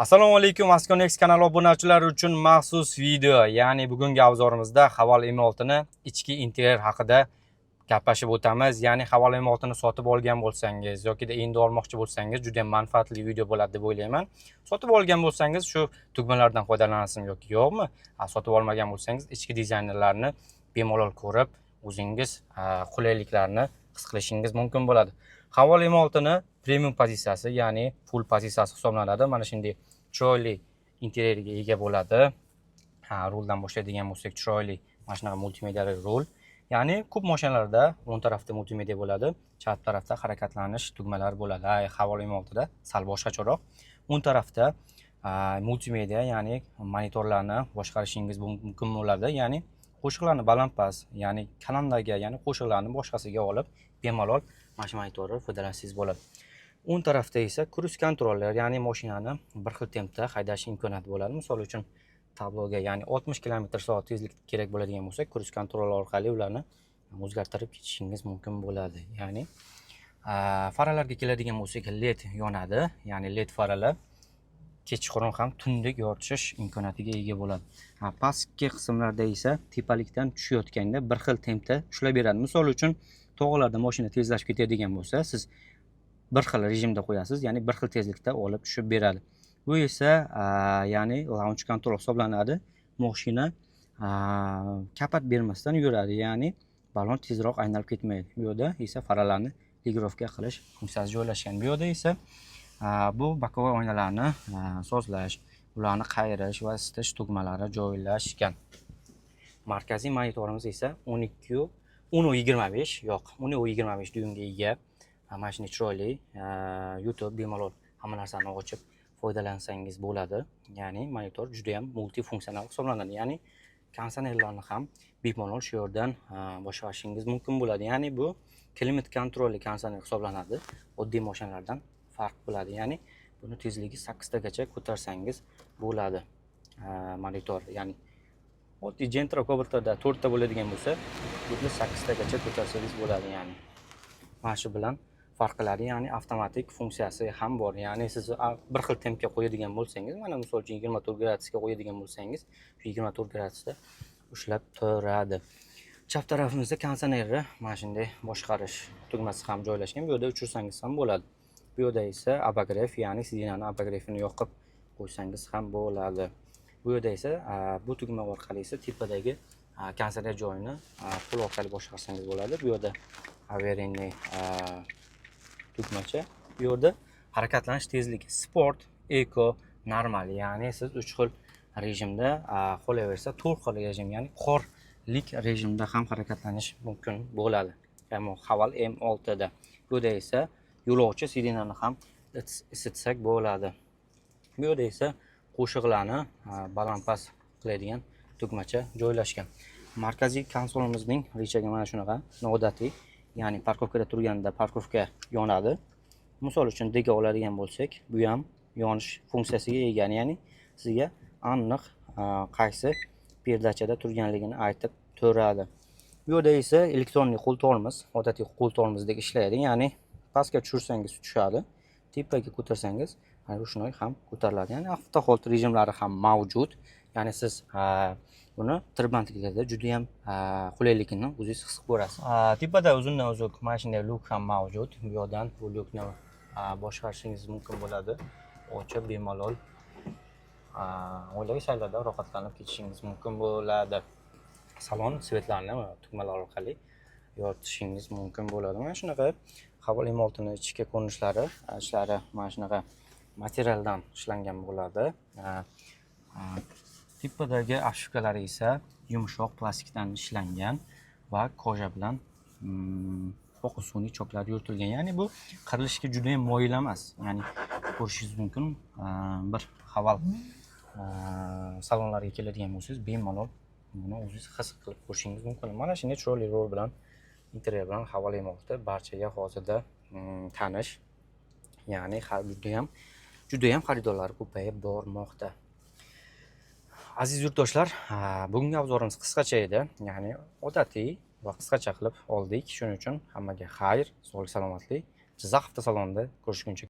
Assalomu alaykum, Asconex kanali obunachilari uchun maxsus video. Ya'ni bugungi avzorimizda Haval M6 ni ichki interyer haqida gaplashib o'tamiz. Ya'ni Haval M6 ni sotib olgan bo'lsangiz yoki endi olmoqchi bo'lsangiz juda ham manfaatli video bo'ladi deb o'ylayman. Sotib olgan bo'lsangiz shu tugmalardan foydalanasizmi yoki yo'qmi? Sotib olmagan bo'lsangiz ichki dizaynerlarni bemalol ko'rib, o'zingiz qulayliklarni his qilishingiz mumkin bo'ladi. Haval M6 ni premium pozitsiyasi, ya'ni full pozitsiyasi hisoblanadi. Mana shunday chiroyli interyerga ega bo'ladi. Ruldan boshlaydigan bo'lsak, chiroyli mana shunaqa multimediali rul. Ya'ni ko'p mashinalarda o'ng tarafda multimedia bo'ladi, chap tarafda harakatlanish tugmalari bo'ladi. Haval M6 da sal boshqacharoq. O'ng tarafda multimedia, ya'ni monitorlarni boshqarishingiz mumkin bo'ladi. Ya'ni qo'shiqlarni balandpast, ya'ni kanaldagi, ya'ni qo'shiqlarni boshqasiga olib, bemalol mana shu monitorni foydalansangiz bo'ladi. O'ng tarafda esa cruise controller, ya'ni mashinani bir xil tempda haydash imkoniyati bo'ladi. Misol uchun tabloga, ya'ni 60 km/s tezlik kerak bo'ladigan bo'lsa, cruise controller orqali ularni o'zgartirib ketishingiz mumkin bo'ladi. Ya'ni faralarga keladigan bo'lsak, LED yonadi, ya'ni LED faralar kechqurun ham tundek yoritish imkoniyatiga ega bo'ladi. Pastki qismlarda esa tepalikdan tushayotganda bir xil tempda ushlab beradi. Misol uchun tog'larda mashina tezlashib ketadigan bo'lsa, siz bir xil rejimda qo'yasiz, ya'ni bir xil tezlikda olib tushib beradi. Bu esa ya'ni launch control hisoblanadi. Mashina kapat bermasdan yuradi, ya'ni balon tezroq aylanib ketmaydi. Bu yerda esa faralarni ligirovka qilish funksiyasi joylashgan. Bu yerda esa bu bokovoy oynalarni sozlash, ularni qayirish va isitish tugmalari joylashgan. Markaziy monitorimiz esa 10.25 yo'q, 10.25 dyumga ega. Mana shunday chiroyli YouTube bemalol hamma narsani ochib foydalansangiz bo'ladi. Ya'ni monitor juda ham multifunksiyonal hisoblanadi. Ya'ni konditsionerlarni ham bemalol shu yerdan boshqarishingiz mumkin bo'ladi. Ya'ni bu klimat kontrolli konditsioner hisoblanadi. Oddiy mashinalardan farq qiladi. Ya'ni buni tezligi 8 tagacha ko'tarsangiz bo'ladi. Monitor, ya'ni oddiy Gentra Covert'da 4 ta bo'ladigan bo'lsa, buni 8 tagacha ko'tarsangiz bo'ladi. Ya'ni mana shu bilan farq qiladi. Ya'ni avtomatik funksiyasi ham bor. Ya'ni siz bir xil tempga qo'yadigan bo'lsangiz, mana misol uchun 24 gradusga qo'yadigan bo'lsangiz, shu 24 gradusda ushlab turadi. Chap tarafimizda konditsionerni mana shunday boshqarish tugmasi ham joylashgan. Bu yerda o'chirsangiz ham bo'ladi. Bu yerda esa abograf, ya'ni sidinani abografini yoqib qo'ysangiz ham bo'ladi. Bu yerda esa bu tugma orqali esa tepadagi konditsioner joyini pul orqali boshqarsangiz bo'ladi. Bu yerda averiniy tugmacha. Bu yerda harakatlanish tezligi sport, eco, normal, ya'ni siz 3 xil rejimda, qolaversa 4 xil rejim, ya'ni qorlik rejimda ham harakatlanish mumkin bo'ladi. Ya'ni Haval M6 da. Bu yerda esa yo'lovchi sidinani ham isitsak bo'ladi. Bu yerda esa qo'shiqlarni balandpast qiladigan tugmacha joylashgan. Markaziy konsolimizning rechagi mana shunaqa, noodatiy. Ya'ni parkovkada turganda parkovka yonadi. Misol uchun dega oladigan bo'lsak, bu ham yonish funksiyasiga ega. Ya'ni sizga aniq qaysi perdachada turganligini aytib turadi. Bu yerda esa elektronli qo'l tormoz, odatiy qo'l tormozdek ishlaydi. Ya'ni pastga tushirsangiz tushadi, tepaga ko'tarsangiz mana shunday ham ko'tariladi. Ya'ni avtohold rejimlari ham mavjud. Ya'ni siz buni tirbandliklarda juda ham qulayligini o'zingiz his ko'rasiz. Tepada uzundan uzun mana shunday luk ham mavjud. Bu yerdan bu lukni boshqarishingiz mumkin bo'ladi. Ochib bemalol oilaviy saylarda rohatlanib ketishingiz mumkin bo'ladi. Salon svetlarini tugmalar orqali yoritishingiz mumkin bo'ladi. Mana shunaqa Haval M6 ni ichki ko'rinishlari, ishlari mana shunaqa materialdan ishlangan bo'ladi. Tepadagi ashufkalari esa yumshoq plastikdan ishlangan va koja bilan oq sun'iy choklar yuritilgan. Ya'ni bu qirilishga juda ham moyil emas. Ya'ni ko'rishingiz mumkin. Bir Haval salonlariga keladigan bo'lsangiz, bemalol buni o'zingiz his qilib ko'rishingiz mumkin. Mana shunday chiroyli rol bilan interyer bilan Haval M6 barchaga hozirda tanish. Ya'ni juda ham xaridorlar ko'payib bormoqda. Aziz yurtdoshlar, bugungi obzorimiz qisqacha edi. Ya'ni odatiy va qisqacha qilib oldik. Shuning uchun hammaga xayr, sog'lik, salomatlik. Jizzax avtosalonida ko'rishguncha